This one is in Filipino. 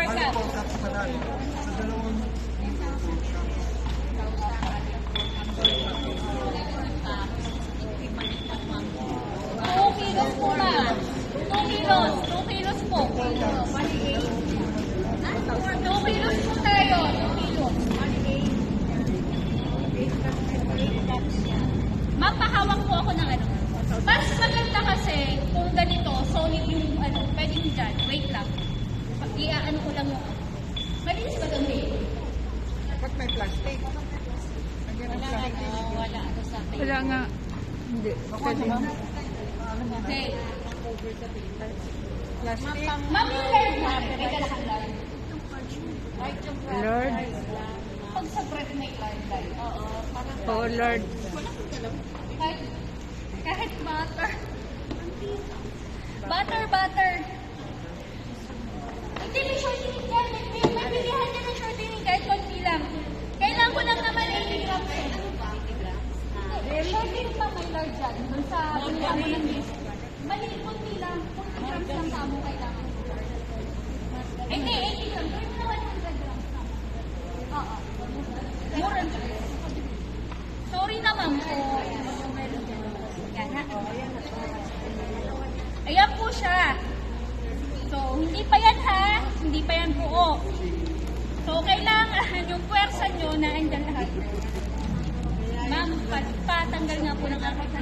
Wake up. Sa dalawang 2 kilos po na. 2 kilos. 2 kilos po. 2 kilos po tayo. 2 kilos. Ma'am, pahawak po ako ng ano. Mas maganda kasi kung ganito, solid yung ano, pwedeng dyan. Wait lang. Iaano ko lang yung malinis ba doon eh? dapat may plastic. Wala ano sa akin. Wala nga. Hindi. Pwede. Okay. Plastic. Ma'am, yung Lord na. Teka lang, Lord. Lord. Pag sa bread may Lord. Oo. Oh, Lord. Kahit butter. Butter. Hindi may shortening yan. May bilihan niya ng shortening kahit konti lang. Kailangan ko lang naman 80 grams. Shortening pa may Lord dyan. Doon sa bilihan mo ng list. Maliit konti lang. 40 grams lang sa mo kailangan. Hindi, 80 grams. Gawin mo na 100 grams. Oo. Mura dyan. Sorry na ma'am po. Yan ha. Ayan po siya. So, hindi pa yan ha. Hindi pa yan buo. So, kailangan yung puwersa nyo na andyan lahat. Ma'am, patanggal nga po ng aking